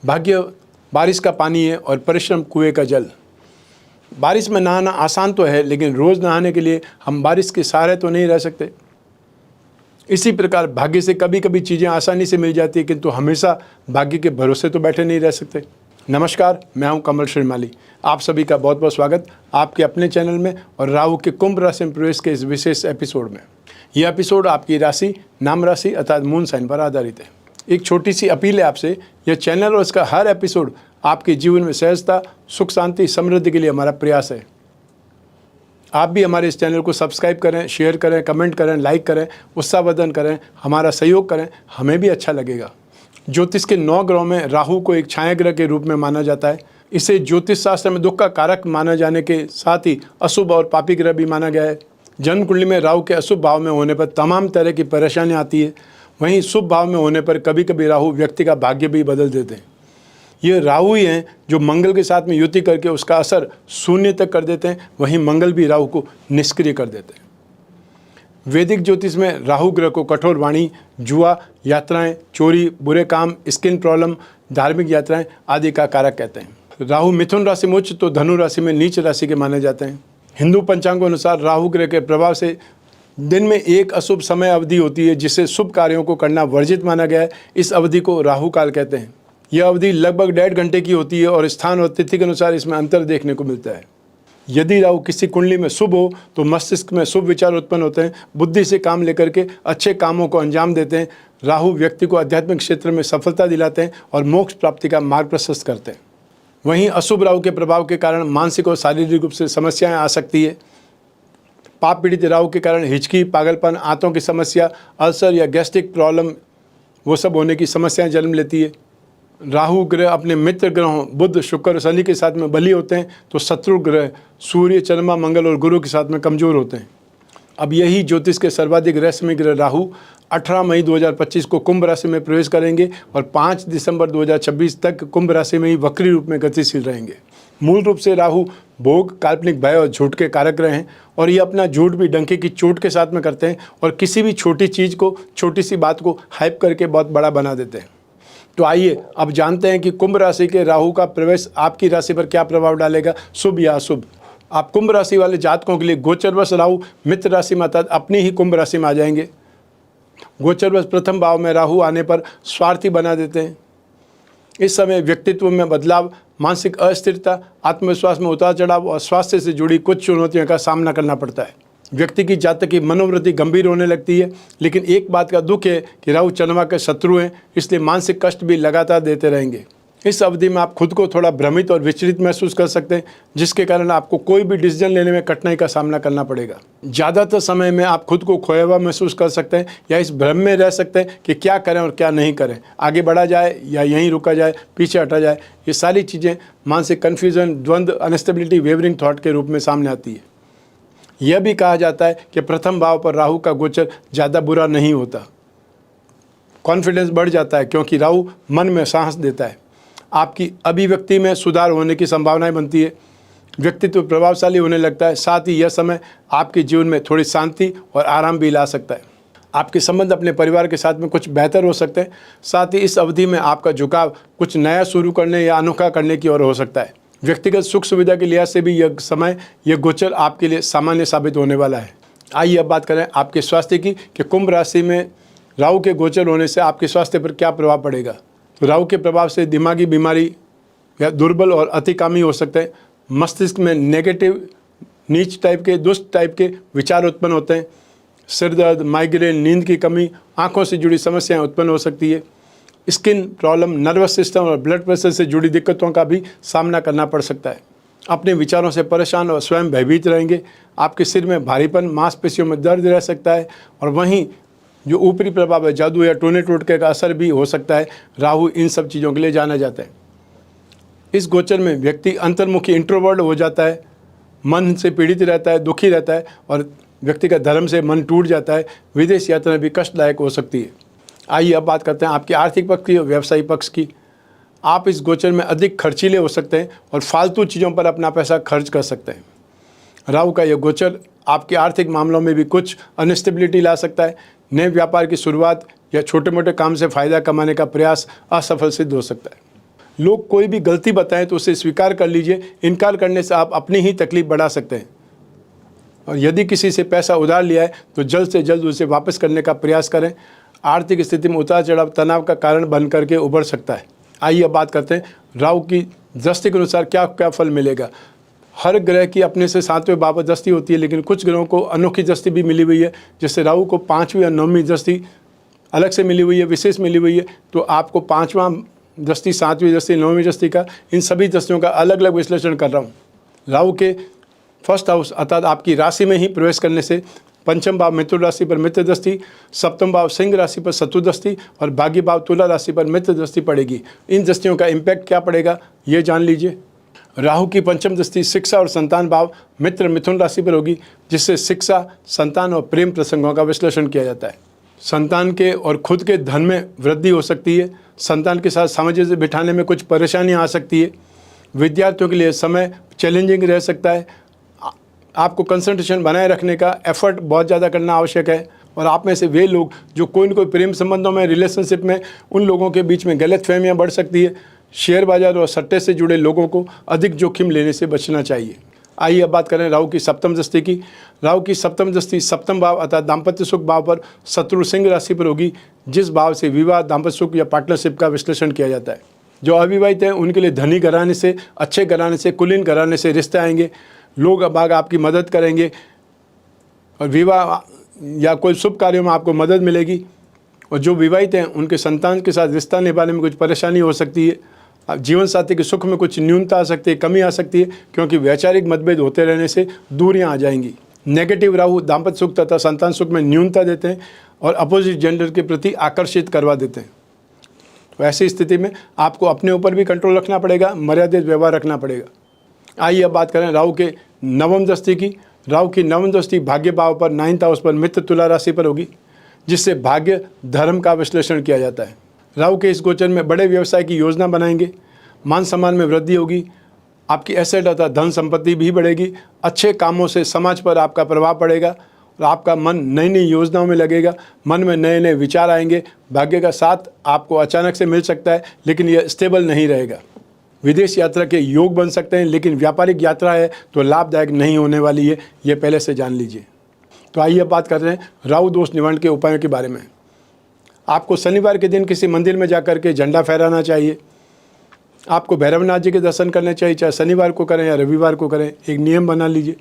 भाग्य बारिश का पानी है और परिश्रम कुएं का जल। बारिश में नहाना आसान तो है, लेकिन रोज़ नहाने के लिए हम बारिश के सहारे तो नहीं रह सकते। इसी प्रकार भाग्य से कभी कभी चीज़ें आसानी से मिल जाती है, किंतु हमेशा भाग्य के भरोसे तो बैठे नहीं रह सकते। नमस्कार, मैं हूं कमल श्रीमाली। आप सभी का बहुत बहुत स्वागत आपके अपने चैनल में और राहु के कुंभ राशि में प्रवेश के इस विशेष एपिसोड में। यह एपिसोड आपकी राशि, नाम राशि अर्थात मून साइन पर आधारित है। एक छोटी सी अपील है आपसे, यह चैनल और इसका हर एपिसोड आपके जीवन में सहजता, सुख, शांति, समृद्धि के लिए हमारा प्रयास है। आप भी हमारे इस चैनल को सब्सक्राइब करें, शेयर करें, कमेंट करें, लाइक करें, उत्साहवर्धन करें, हमारा सहयोग करें, हमें भी अच्छा लगेगा। ज्योतिष के 9 ग्रहों में राहु को एक छाया ग्रह के रूप में माना जाता है। इसे ज्योतिष शास्त्र में दुख का कारक माना जाने के साथ ही अशुभ और पापी ग्रह भी माना गया है। जन्म कुंडली में राहु के अशुभ भाव में होने पर तमाम तरह की परेशानियां आती है। वहीं शुभ भाव में होने पर कभी कभी राहु व्यक्ति का भाग्य भी बदल देते हैं। ये राहु ही हैं जो मंगल के साथ में युति करके उसका असर शून्य तक कर देते हैं। वहीं मंगल भी राहु को निष्क्रिय कर देते हैं। वैदिक ज्योतिष में राहु ग्रह को कठोर वाणी, जुआ, यात्राएं, चोरी, बुरे काम, स्किन प्रॉब्लम, धार्मिक यात्राएं आदि का कारक कहते हैं। राहु मिथुन राशि में उच्च तो धनु राशि में नीच राशि के माने जाते हैं। हिंदू पंचांग के अनुसार राहु ग्रह के प्रभाव से दिन में एक अशुभ समय अवधि होती है, जिसे शुभ कार्यों को करना वर्जित माना गया है। इस अवधि को राहु काल कहते हैं। यह अवधि लगभग 1.5 घंटे की होती है और स्थान और तिथि के अनुसार इसमें अंतर देखने को मिलता है। यदि राहु किसी कुंडली में शुभ हो तो मस्तिष्क में शुभ विचार उत्पन्न होते हैं, बुद्धि से काम लेकर के अच्छे कामों को अंजाम देते हैं। राहु व्यक्ति को आध्यात्मिक क्षेत्र में सफलता दिलाते हैं और मोक्ष प्राप्ति का मार्ग प्रशस्त करते हैं। वहीं अशुभ राहु के प्रभाव के कारण मानसिक और शारीरिक रूप से समस्याएं आ सकती है। पाप पीड़ित राहु के कारण हिचकी, पागलपन, आंतों की समस्या, अल्सर या गैस्ट्रिक प्रॉब्लम वो सब होने की समस्याएं जन्म लेती है। राहु ग्रह अपने मित्र ग्रहों बुध, शुक्र, शनि के साथ में बली होते हैं, तो शत्रु ग्रह सूर्य, चंद्रमा, मंगल और गुरु के साथ में कमजोर होते हैं। अब यही ज्योतिष के सर्वाधिक रहस्यमय ग्रह राहु 18 मई 2025 को कुंभ राशि में प्रवेश करेंगे और 5 दिसंबर 2026 तक कुंभ राशि में ही वक्री रूप में गतिशील रहेंगे। मूल रूप से राहु भोग, काल्पनिक भय और झूठ के कारक ग्रह हैं और ये अपना झूठ भी डंके की चोट के साथ में करते हैं और किसी भी छोटी चीज़ को, छोटी सी बात को हाइप करके बहुत बड़ा बना देते हैं। तो आइए अब जानते हैं कि कुंभ राशि के राहु का प्रवेश आपकी राशि पर क्या प्रभाव डालेगा, शुभ या अशुभ। आप कुंभ राशि वाले जातकों के लिए गोचरवश राहु मित्र राशि में अर्थात अपनी ही कुंभ राशि में आ जाएंगे। गोचरवश प्रथम भाव में राहु आने पर स्वार्थी बना देते हैं। इस समय व्यक्तित्व में बदलाव, मानसिक अस्थिरता, आत्मविश्वास में उतार चढ़ाव और स्वास्थ्य से जुड़ी कुछ चुनौतियों का सामना करना पड़ता है। व्यक्ति की जातक की मनोवृत्ति गंभीर होने लगती है, लेकिन एक बात का दुख है कि राहु चंद्रमा के शत्रु हैं, इसलिए मानसिक कष्ट भी लगातार देते रहेंगे। इस अवधि में आप खुद को थोड़ा भ्रमित और विचलित महसूस कर सकते हैं, जिसके कारण आपको कोई भी डिसीजन लेने में कठिनाई का सामना करना पड़ेगा। ज़्यादातर समय में आप खुद को खोया हुआ महसूस कर सकते हैं या इस भ्रम में रह सकते हैं कि क्या करें और क्या नहीं करें, आगे बढ़ा जाए या यहीं रुका जाए, पीछे हटा जाए। ये सारी चीज़ें मानसिक कन्फ्यूजन, द्वंद्व, अनस्टेबिलिटी, वेवरिंग थॉट के रूप में सामने आती है। यह भी कहा जाता है कि प्रथम भाव पर राहु का गोचर ज़्यादा बुरा नहीं होता। कॉन्फिडेंस बढ़ जाता है क्योंकि राहु मन में साहस देता है। आपकी अभिव्यक्ति में सुधार होने की संभावनाएं बनती है। व्यक्तित्व प्रभावशाली होने लगता है। साथ ही यह समय आपके जीवन में थोड़ी शांति और आराम भी ला सकता है। आपके संबंध अपने परिवार के साथ में कुछ बेहतर हो सकते हैं। साथ ही इस अवधि में आपका झुकाव कुछ नया शुरू करने या अनोखा करने की ओर हो सकता है। व्यक्तिगत सुख सुविधा के लिहाज से भी यह समय, यह गोचर आपके लिए सामान्य साबित होने वाला है। आइए अब बात करें आपके स्वास्थ्य की कि कुंभ राशि में राहु के गोचर होने से आपके स्वास्थ्य पर क्या प्रभाव पड़ेगा। तो राहु के प्रभाव से दिमागी बीमारी या दुर्बल और अतिकामी हो सकते हैं। मस्तिष्क में नेगेटिव, नीच टाइप के, दुष्ट टाइप के विचार उत्पन्न होते हैं। सिर दर्द, माइग्रेन, नींद की कमी, आँखों से जुड़ी समस्याएँ उत्पन्न हो सकती है। स्किन प्रॉब्लम, नर्वस सिस्टम और ब्लड प्रेशर से जुड़ी दिक्कतों का भी सामना करना पड़ सकता है। अपने विचारों से परेशान और स्वयं भयभीत रहेंगे। आपके सिर में भारीपन, मांसपेशियों में दर्द रह सकता है और वहीं जो ऊपरी प्रभाव है, जादू या टोने टोटके का असर भी हो सकता है। राहु इन सब चीज़ों के लिए जाना जाता है। इस गोचर में व्यक्ति अंतर्मुखी, इंट्रोवर्ट हो जाता है, मन से पीड़ित रहता है, दुखी रहता है और व्यक्ति का धर्म से मन टूट जाता है। विदेश यात्रा भी कष्टदायक हो सकती है। आइए अब बात करते हैं आपके आर्थिक पक्ष की और व्यावसायिक पक्ष की। आप इस गोचर में अधिक खर्चीले हो सकते हैं और फालतू चीज़ों पर अपना पैसा खर्च कर सकते हैं। राहु का यह गोचर आपके आर्थिक मामलों में भी कुछ अनस्टेबिलिटी ला सकता है। नए व्यापार की शुरुआत या छोटे मोटे काम से फ़ायदा कमाने का प्रयास असफल सिद्ध हो सकता है। लोग कोई भी गलती बताएं तो उसे स्वीकार कर लीजिए। इनकार करने से आप अपनी ही तकलीफ बढ़ा सकते हैं। और यदि किसी से पैसा उधार लिया है तो जल्द से जल्द उसे वापस करने का प्रयास करें। आर्थिक स्थिति में उतार चढ़ाव तनाव का कारण बन करके उभर सकता है। आइए अब बात करते हैं राहु की दृष्टि के अनुसार क्या क्या फल मिलेगा। हर ग्रह की अपने से 7वें भाव पर दृष्टि होती है, लेकिन कुछ ग्रहों को अनोखी दृष्टि भी मिली हुई है। जैसे राहु को 5वीं और 9वीं दृष्टि अलग से मिली हुई है, विशेष मिली हुई है। तो आपको 5वां दृष्टि, 7वीं दृष्टि, 9वीं दृष्टि का, इन सभी दृष्टियों का अलग अलग विश्लेषण कर रहा हूँ। राहु के फर्स्ट हाउस अर्थात आपकी राशि में ही प्रवेश करने से पंचम भाव मिथुन राशि पर मित्र दृष्टि, सप्तम भाव सिंह राशि पर शत्रु दृष्टि और भाग्य भाव तुला राशि पर मित्र दृष्टि पड़ेगी। इन दृष्टियों का इम्पैक्ट क्या पड़ेगा ये जान लीजिए। राहु की पंचम दृष्टि शिक्षा और संतान भाव मित्र मिथुन राशि पर होगी, जिससे शिक्षा, संतान और प्रेम प्रसंगों का विश्लेषण किया जाता है। संतान के और खुद के धन में वृद्धि हो सकती है। संतान के साथ सामंजस्य बिठाने में कुछ परेशानियां आ सकती है। विद्यार्थियों के लिए समय चैलेंजिंग रह सकता है। आपको कंसंट्रेशन बनाए रखने का एफर्ट बहुत ज़्यादा करना आवश्यक है। और आप में से वे लोग जो कोई न कोई प्रेम संबंधों में, रिलेशनशिप में, उन लोगों के बीच में गलतफहमियां बढ़ सकती है। शेयर बाजार और सट्टे से जुड़े लोगों को अधिक जोखिम लेने से बचना चाहिए। आइए अब बात करें राहु की सप्तम दृष्टि की। राहु की सप्तम दृष्टि सप्तम भाव अर्थात दाम्पत्य सुख भाव पर शत्रु सिंह राशि पर होगी, जिस भाव से विवाह, दाम्पत्य सुख या पार्टनरशिप का विश्लेषण किया जाता है। जो अविवाहित हैं उनके लिए धनी घराने से, अच्छे घराने से, कुलीन घराने से रिश्ते आएंगे। लोग बाग आपकी मदद करेंगे और विवाह या कोई शुभ कार्यों में आपको मदद मिलेगी। और जो विवाहित हैं उनके संतान के साथ रिश्ता निभाने में कुछ परेशानी हो सकती है। जीवन साथी के सुख में कुछ न्यूनता आ सकती है, कमी आ सकती है, क्योंकि वैचारिक मतभेद होते रहने से दूरियां आ जाएंगी। नेगेटिव राहु दाम्पत्य सुख तथा संतान सुख में न्यूनता देते हैं और अपोजिट जेंडर के प्रति आकर्षित करवा देते हैं। तो ऐसी स्थिति में आपको अपने ऊपर भी कंट्रोल रखना पड़ेगा, मर्यादित व्यवहार रखना पड़ेगा। आइए अब बात करें राहु के नवम दृष्टि की। राहु की नवम दृष्टि भाग्य भाव पर 9th हाउस पर मित्र तुला राशि पर होगी, जिससे भाग्य धर्म का विश्लेषण किया जाता है। राहु के इस गोचर में बड़े व्यवसाय की योजना बनाएंगे। मान सम्मान में वृद्धि होगी। आपकी एसेट अर्थात धन संपत्ति भी बढ़ेगी। अच्छे कामों से समाज पर आपका प्रभाव पड़ेगा और आपका मन नई नई योजनाओं में लगेगा। मन में नए नए विचार आएंगे। भाग्य का साथ आपको अचानक से मिल सकता है, लेकिन यह स्टेबल नहीं रहेगा। विदेश यात्रा के योग बन सकते हैं, लेकिन व्यापारिक यात्रा है तो लाभदायक नहीं होने वाली है, ये पहले से जान लीजिए। तो आइए बात कर रहे हैं राहु दोष निवारण के उपायों के बारे में। आपको शनिवार के दिन किसी मंदिर में जाकर के झंडा फहराना चाहिए। आपको भैरवनाथ जी के दर्शन करने चाहिए, चाहे शनिवार को करें या रविवार को करें। एक नियम बना लीजिए।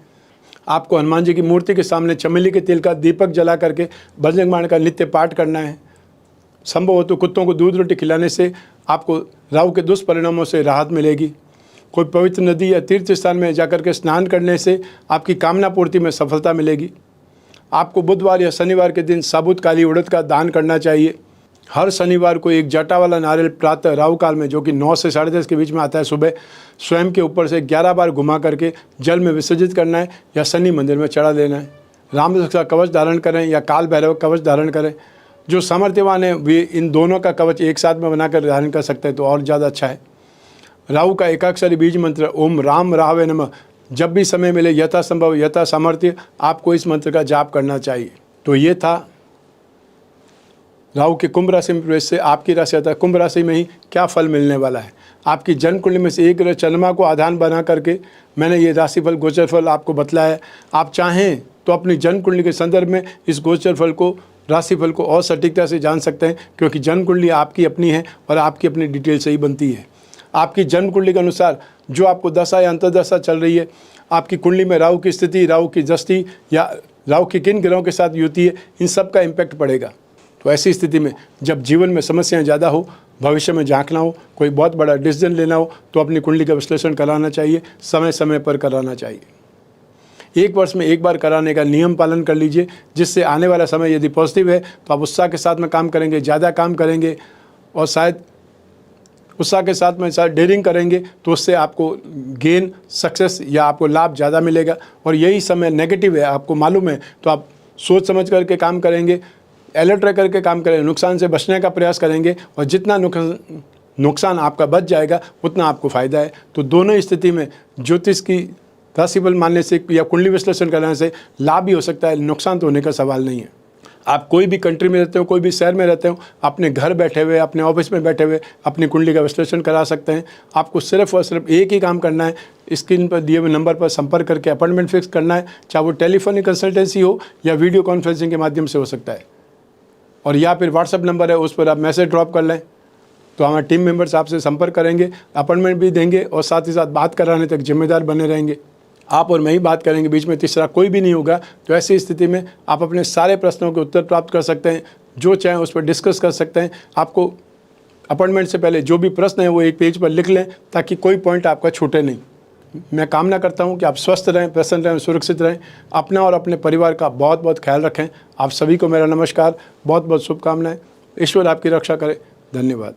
आपको हनुमान जी की मूर्ति के सामने चमेली के तेल का दीपक जला करके बजरंग बाण का नित्य पाठ करना है। संभव हो तो कुत्तों को दूध रोटी खिलाने से आपको राहु के दुष्परिणामों से राहत मिलेगी। कोई पवित्र नदी या तीर्थ स्थान में जाकर के स्नान करने से आपकी कामना पूर्ति में सफलता मिलेगी। आपको बुधवार या शनिवार के दिन साबुत काली उड़द का दान करना चाहिए। हर शनिवार को एक जटा वाला नारियल प्रातः राहु काल में, जो कि 9 से 10:30 के बीच में आता है, सुबह स्वयं के ऊपर से 11 बार घुमा करके जल में विसर्जित करना है या शनि मंदिर में चढ़ा देना है। राम का कवच धारण करें या काल भैरव कवच धारण करें। जो सामर्थ्यवान है वे इन दोनों का कवच एक साथ में बनाकर धारण कर सकते हैं तो और ज़्यादा अच्छा है। राहु का एकाक्षरी बीज मंत्र ओम राम राहवे नमः जब भी समय मिले, यथासंभव, यथा सामर्थ्य, आपको इस मंत्र का जाप करना चाहिए। तो ये था राहु के कुंभ राशि में प्रवेश से आपकी राशि अर्थात कुंभ राशि में ही क्या फल मिलने वाला है। आपकी जन्म कुंडली में से एक ग्रह चंद्रमा को आधान बना करके मैंने ये राशिफल, गोचर फल आपको बतलाया है। आप चाहें तो अपनी जन्म कुंडली के संदर्भ में इस गोचर फल को, राशिफल को और सटीकता से जान सकते हैं, क्योंकि जन्म कुंडली आपकी अपनी है और आपकी अपनी डिटेल से ही बनती है। आपकी जन्म कुंडली के अनुसार जो आपको दशा या अंतर्दशा चल रही है, आपकी कुंडली में राहु की स्थिति, राहु की दृष्टि या राहु की किन ग्रहों के साथ युति है, इन सब का इम्पैक्ट पड़ेगा। तो ऐसी स्थिति में जब जीवन में समस्याएं ज़्यादा हो, भविष्य में झांकना हो, कोई बहुत बड़ा डिसीजन लेना हो, तो अपनी कुंडली का विश्लेषण कराना चाहिए, समय समय पर कराना चाहिए। 1 वर्ष में 1 बार कराने का नियम पालन कर लीजिए, जिससे आने वाला समय यदि पॉजिटिव है तो आप उत्साह के साथ में काम करेंगे, ज़्यादा काम करेंगे और शायद उत्साह के साथ में शायद डेयरिंग करेंगे तो उससे आपको गेन, सक्सेस या आपको लाभ ज़्यादा मिलेगा। और यही समय नेगेटिव है, आपको मालूम है, तो आप सोच समझ करके काम करेंगे, अलर्ट रह करके काम करेंगे, नुकसान से बचने का प्रयास करेंगे और जितना नुकसान आपका बच जाएगा उतना आपको फ़ायदा है। तो दोनों स्थिति में ज्योतिष की राशिफल मानने से या कुंडली विश्लेषण कराने से लाभ भी हो सकता है, नुकसान तो होने का सवाल नहीं है। आप कोई भी कंट्री में रहते हो, कोई भी शहर में रहते हो, अपने घर बैठे हुए, अपने ऑफिस में बैठे हुए अपनी कुंडली का विश्लेषण करा सकते हैं। आपको सिर्फ और सिर्फ एक ही काम करना है, स्क्रीन पर दिए हुए नंबर पर संपर्क करके अपॉइंटमेंट फिक्स करना है। चाहे वो टेलीफोनिक कंसल्टेंसी हो या वीडियो कॉन्फ्रेंसिंग के माध्यम से हो सकता है, और या फिर व्हाट्सअप नंबर है, उस पर आप मैसेज ड्रॉप कर लें तो हमारे टीम मेंबर्स आपसे संपर्क करेंगे, अपॉइंटमेंट भी देंगे और साथ ही साथ बात कराने तक जिम्मेदार बने रहेंगे। आप और मैं ही बात करेंगे, बीच में तीसरा कोई भी नहीं होगा। तो ऐसी स्थिति में आप अपने सारे प्रश्नों के उत्तर प्राप्त कर सकते हैं, जो चाहें उस पर डिस्कस कर सकते हैं। आपको अपॉइंटमेंट से पहले जो भी प्रश्न है वो एक पेज पर लिख लें, ताकि कोई पॉइंट आपका छूटे नहीं। मैं कामना करता हूं कि आप स्वस्थ रहें, प्रसन्न रहें, सुरक्षित रहें। अपना और अपने परिवार का बहुत बहुत ख्याल रखें। आप सभी को मेरा नमस्कार, बहुत बहुत शुभकामनाएं। ईश्वर आपकी रक्षा करे। धन्यवाद।